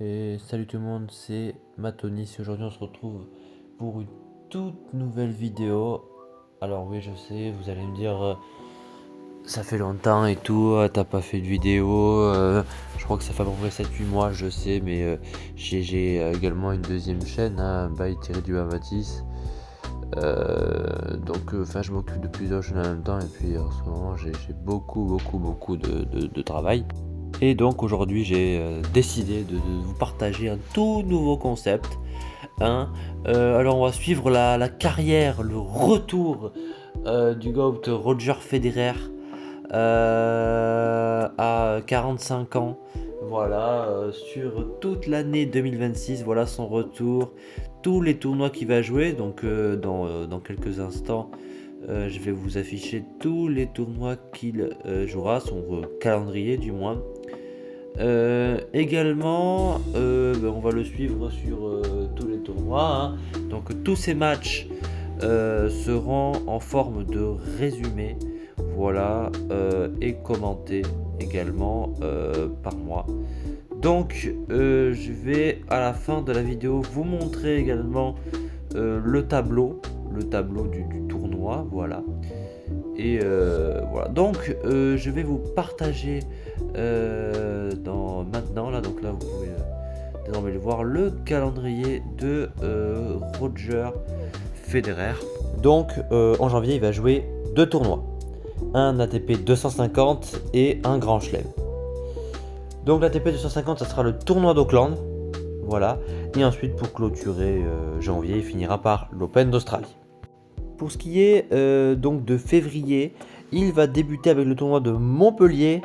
Et salut tout le monde, c'est Matonis. Aujourd'hui on se retrouve pour une toute nouvelle vidéo. Alors oui, je sais, vous allez me dire ça fait longtemps et tout, t'as pas fait de vidéo. Je crois que ça fait à peu près 7-8 mois, je sais, mais j'ai également une deuxième chaîne, by Thierry du Matis. Donc je m'occupe de plusieurs chaînes en même temps, et puis en ce moment j'ai beaucoup de travail. Et donc aujourd'hui j'ai décidé de vous partager un tout nouveau concept. Alors on va suivre la carrière, le retour du GOAT Roger Federer à 45 ans. Voilà, sur toute l'année 2026, voilà son retour, tous les tournois qu'il va jouer. Donc dans quelques instants, je vais vous afficher tous les tournois qu'il jouera, son calendrier du moins. Également, on va le suivre sur tous les tournois. Donc tous ces matchs seront en forme de résumé, voilà, et commentés également par moi. Donc je vais à la fin de la vidéo vous montrer également le tableau du tournoi, voilà. Et voilà, donc je vais vous partager maintenant là, donc là vous pouvez désormais le voir, le calendrier de Roger Federer. Donc en janvier il va jouer 2 tournois, un ATP 250 et un Grand Chelem. Donc l'ATP 250 ça sera le tournoi d'Auckland, voilà, et ensuite pour clôturer janvier il finira par l'Open d'Australie. Pour ce qui est donc de février, il va débuter avec le tournoi de Montpellier.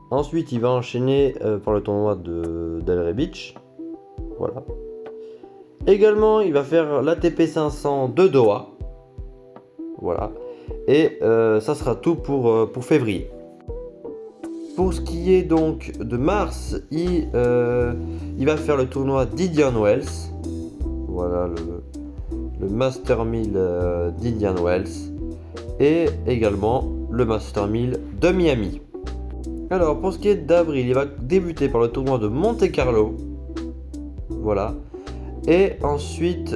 Ensuite, il va enchaîner par le tournoi de Delray Beach. Voilà. Également, il va faire l'ATP 500 de Doha. Voilà. Et ça sera tout pour février. Pour ce qui est donc de mars, il va faire le tournoi d'Indian Wells. Voilà, le Master 1000 d'Indian Wells. Et également le Master 1000 de Miami. Alors pour ce qui est d'avril, il va débuter par le tournoi de Monte Carlo. Voilà. Et ensuite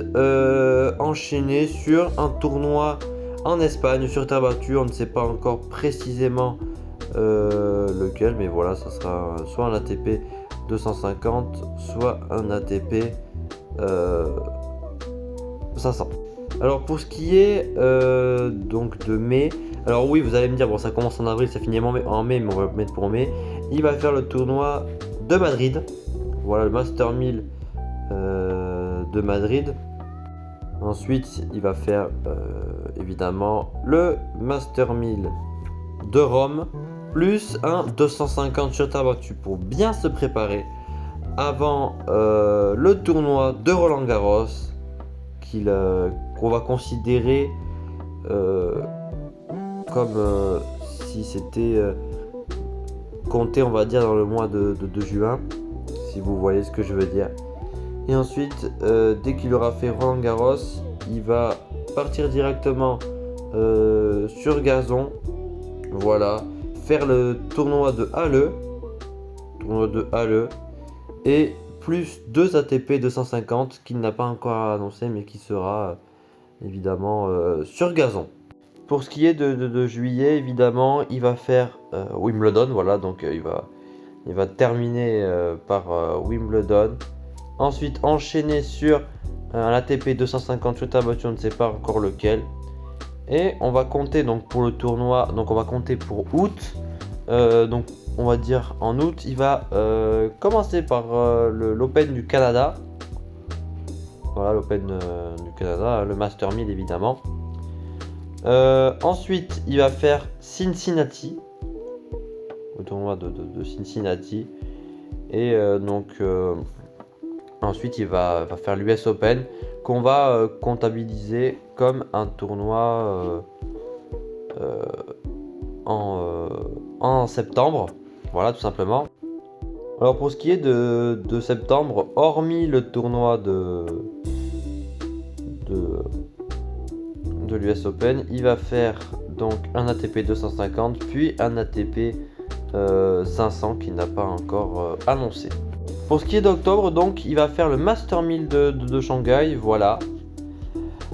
enchaîner sur un tournoi en Espagne sur terre battue. On ne sait pas encore précisément lequel, mais voilà, ça sera soit un ATP 250, soit un ATP 500. Alors pour ce qui est donc de mai, alors oui, vous allez me dire, bon, ça commence en avril, ça finit en mai, mais on va le mettre pour mai. Il va faire le tournoi de Madrid, voilà, le Master 1000 de Madrid. Ensuite il va faire évidemment le Master 1000 de Rome, plus un 250 sur terre battue pour bien se préparer avant le tournoi de Roland Garros, qu'on va considérer comme si c'était compté, on va dire, dans le mois de juin, si vous voyez ce que je veux dire. Et ensuite, dès qu'il aura fait Roland Garros, il va partir directement sur gazon, voilà, faire le tournoi de Halle, et plus 2 ATP 250 qu'il n'a pas encore annoncé, mais qui sera évidemment sur gazon. Pour ce qui est de juillet, évidemment, il va faire Wimbledon, voilà, donc il va terminer par Wimbledon. Ensuite enchaîner sur un ATP 250 sur terre battue, on ne sait pas encore lequel. Et on va compter donc pour le tournoi, donc on va compter pour août. Donc on va dire en août, il va commencer par l'Open du Canada. Voilà, l'Open du Canada, le Master 1000 évidemment. Ensuite, il va faire Cincinnati, le tournoi de Cincinnati. Et ensuite, il va faire l'US Open, qu'on va comptabiliser comme un tournoi en septembre. Voilà, tout simplement. Alors pour ce qui est de septembre, hormis le tournoi de l'US Open, il va faire donc un ATP 250 puis un ATP 500 qui n'a pas encore annoncé. Pour ce qui est d'octobre, donc, il va faire le Master 1000 de Shanghai, voilà.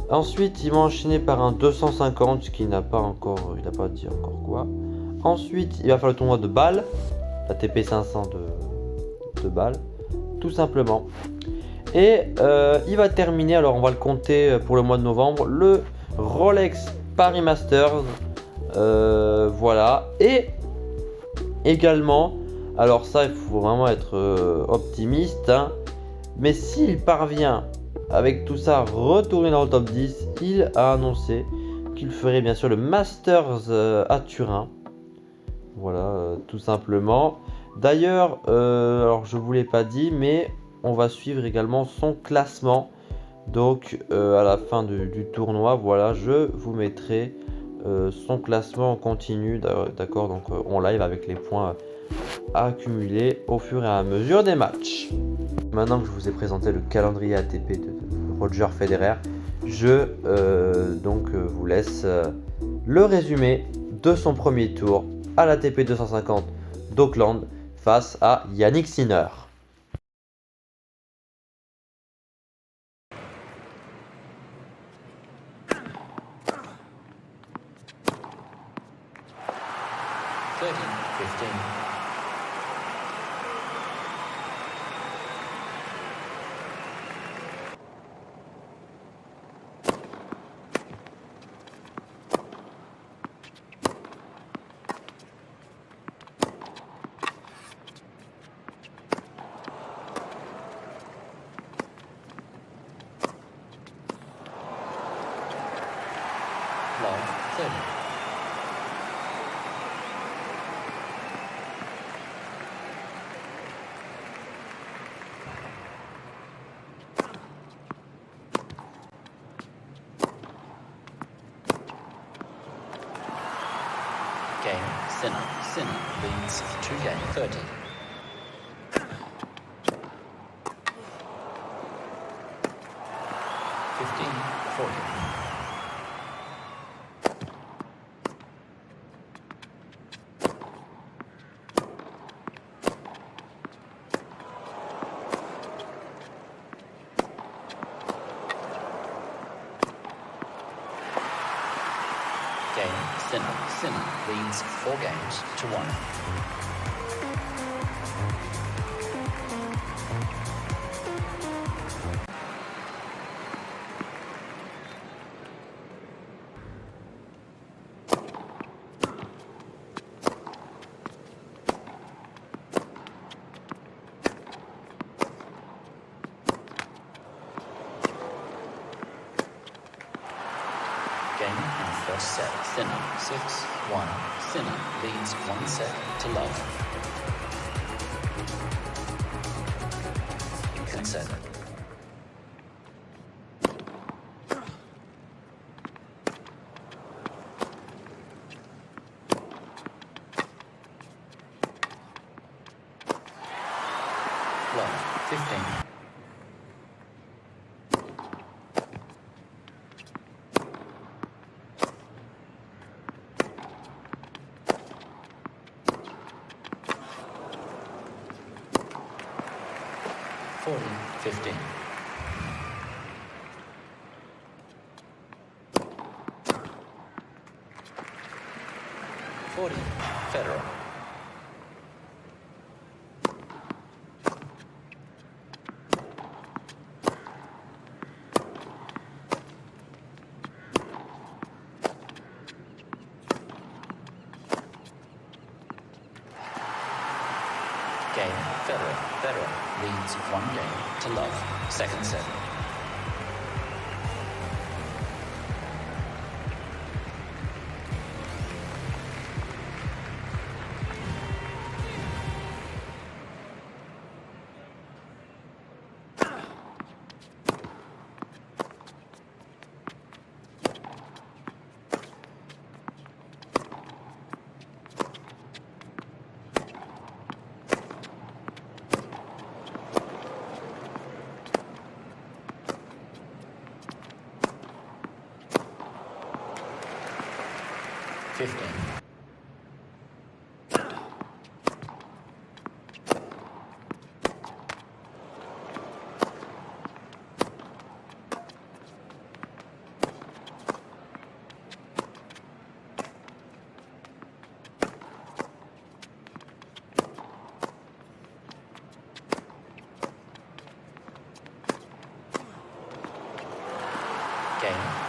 Ensuite, il va enchaîner par un 250, ce qu'il n'a pas encore, il n'a pas dit encore quoi. Ensuite, il va faire le tournoi de Bâle, la TP 500 de Bâle, tout simplement. Et il va terminer, alors on va le compter pour le mois de novembre, le Rolex Paris Masters, voilà. Et également, alors ça, il faut vraiment être optimiste, hein, mais s'il parvient avec tout ça retourner dans le top 10, il a annoncé qu'il ferait bien sûr le Masters à Turin. Voilà, tout simplement. D'ailleurs, alors je vous l'ai pas dit, mais on va suivre également son classement. Donc à la fin du tournoi, voilà, je vous mettrai son classement en continu, d'accord, donc en live avec les points accumulés au fur et à mesure des matchs. Maintenant que je vous ai présenté le calendrier ATP de Roger Federer, je vous laisse le résumé de son premier tour à l'ATP 250 d'Auckland face à Yannick Sinner. Game, Sinner. Sinner leads 2-game 30. Game, Sinner. Sinner leads 4 games to 1. Game and first set, Sinner 6-1. Sinner leads 1 set to love. Second set. Love 15. Forty, 15. Federer. Game, Federer. Federer leads 1 game to love. Second set.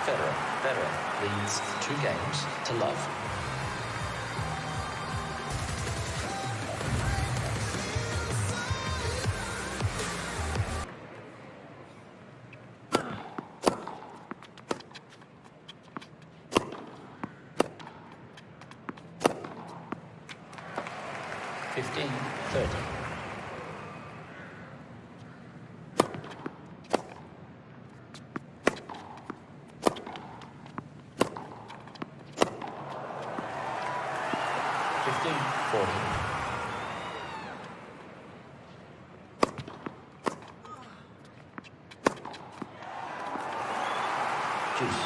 Federer. Federer leads 2 games to love. Fifteen, 30. Fifteen, 40. Juice.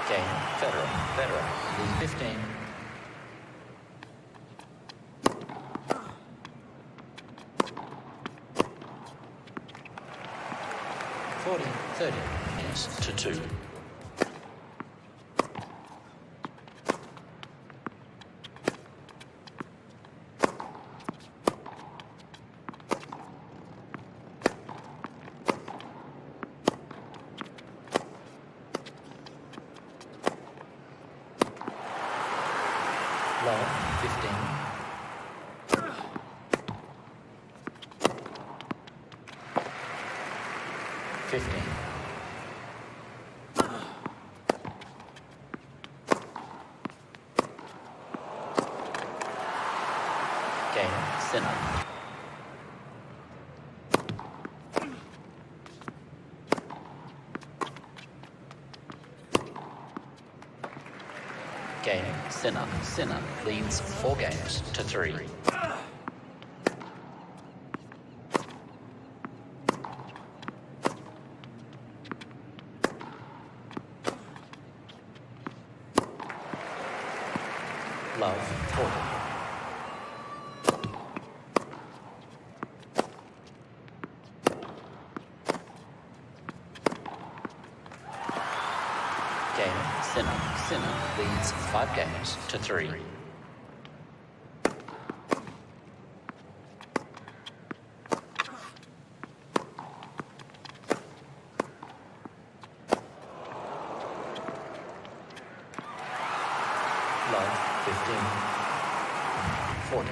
Game, Federer. Federer lead 15. Forty, 30 is to 2. Love, 15. Game, Sinner. Game, Sinner. Sinner leads 4 games to 3. Love, 40. Game, Sinner. Sinner leads 5 games to 3. Love, 15. 40.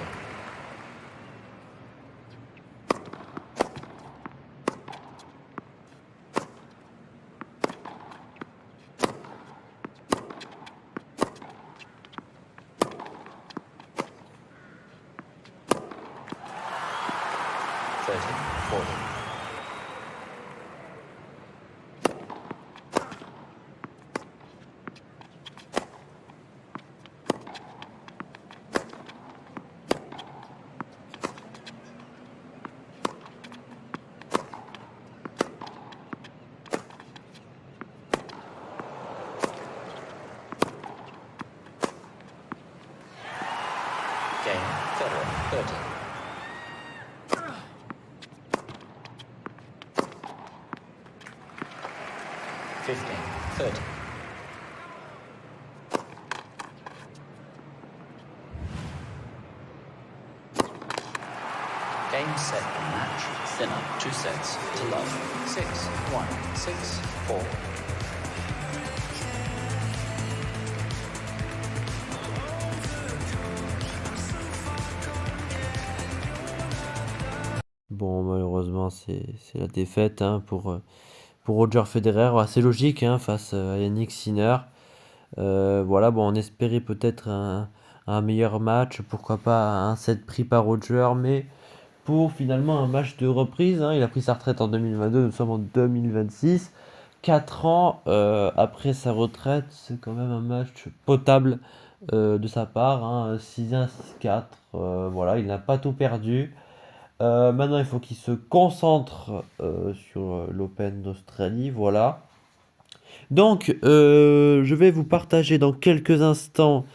Game, Federer, 30. Fifteen, 30. Game, set, and match. Sinner, 2 sets to love. 6-1, 6-4. Bon, malheureusement, c'est la défaite hein, pour Roger Federer. C'est logique hein, face à Yannick Sinner. Voilà, bon, on espérait peut-être un meilleur match, pourquoi pas un set pris par Roger, mais pour finalement un match de reprise. Hein, il a pris sa retraite en 2022, nous sommes en 2026. 4 ans après sa retraite, c'est quand même un match potable de sa part, hein, 6-1, 6-4, voilà, il n'a pas tout perdu. Maintenant, il faut qu'il se concentre sur l'Open d'Australie, voilà. Donc, je vais vous partager dans quelques instants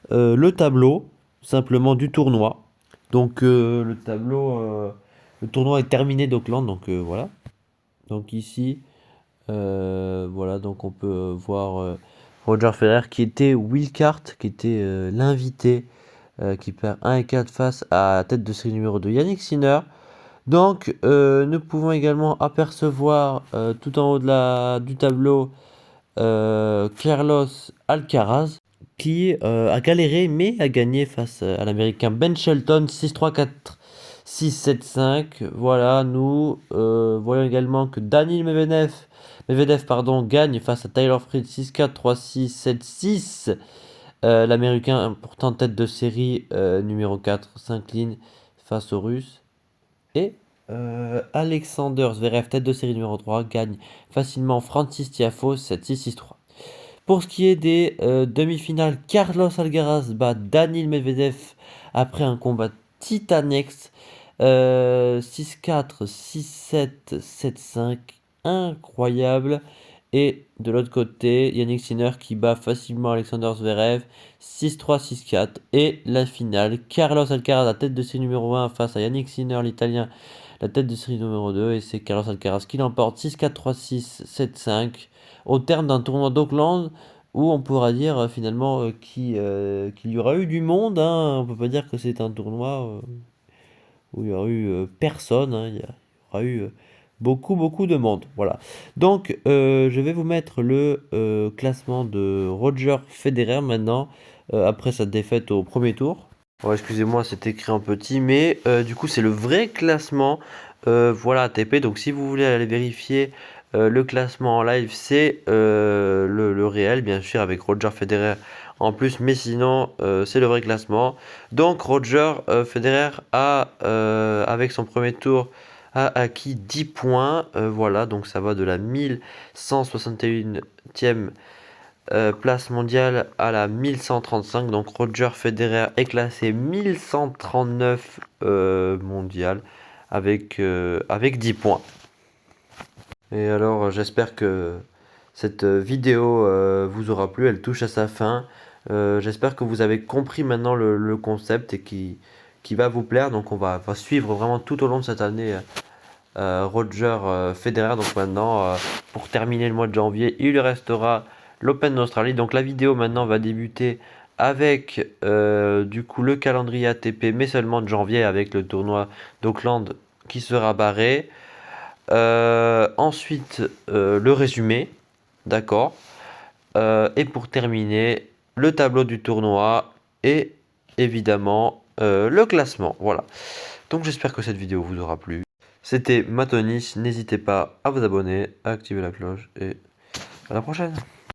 le tableau, simplement du tournoi. Donc, le tournoi est terminé d'Auckland, donc voilà. Donc ici, voilà, donc on peut voir Roger Federer qui était wildcard, qui était l'invité, qui perd 1 et 4 face à la tête de série numéro 2, Yannick Sinner. Donc, nous pouvons également apercevoir tout en haut du tableau Carlos Alcaraz qui a galéré mais a gagné face à l'américain Ben Shelton 6-3, 4, 6, 7, 5. Voilà, nous voyons également que Daniil Medvedev gagne face à Tyler Fritz 6-4, 3, 6, 7, 6. L'américain pourtant tête de série numéro 4 s'incline face au russe. Et Alexander Zverev, tête de série numéro 3, gagne facilement Francis Tiafoe 7-6-6-3. Pour ce qui est des demi-finales, Carlos Alcaraz bat Daniil Medvedev après un combat titanesque 6-4, 6-7, 7-5, incroyable. Et de l'autre côté, Yannick Sinner qui bat facilement Alexander Zverev 6-3, 6-4. Et la finale, Carlos Alcaraz, la tête de série numéro 1 face à Yannick Sinner, l'Italien, la tête de série numéro 2. Et c'est Carlos Alcaraz qui l'emporte 6-4, 3-6, 7-5 au terme d'un tournoi d'Auckland où on pourra dire finalement qu'il y aura eu du monde. Hein. On peut pas dire que c'est un tournoi où il y aura eu personne. Hein. Il y aura eu beaucoup de monde. Voilà. Donc, je vais vous mettre le classement de Roger Federer maintenant, après sa défaite au premier tour. Oh, excusez-moi, c'est écrit en petit, mais du coup, c'est le vrai classement. Voilà, ATP. Donc, si vous voulez aller vérifier le classement en live, c'est le réel, bien sûr, avec Roger Federer en plus, mais sinon, c'est le vrai classement. Donc, Roger Federer a, avec son premier tour, a acquis 10 points. Voilà, donc ça va de la 1161e place mondiale à la 1135. Donc, Roger Federer est classé 1139 mondial avec 10 points. Et alors, j'espère que cette vidéo vous aura plu, elle touche à sa fin. J'espère que vous avez compris maintenant le concept et qui va vous plaire. Donc on va suivre vraiment tout au long de cette année Roger Federer. Donc maintenant, pour terminer le mois de janvier, il lui restera l'Open d'Australie. Donc la vidéo maintenant va débuter avec du coup le calendrier ATP, mais seulement de janvier avec le tournoi d'Auckland qui sera barré. Ensuite, le résumé, d'accord. Et pour terminer, le tableau du tournoi et évidemment le classement. Voilà. Donc j'espère que cette vidéo vous aura plu. C'était Matonis. N'hésitez pas à vous abonner, à activer la cloche et à la prochaine.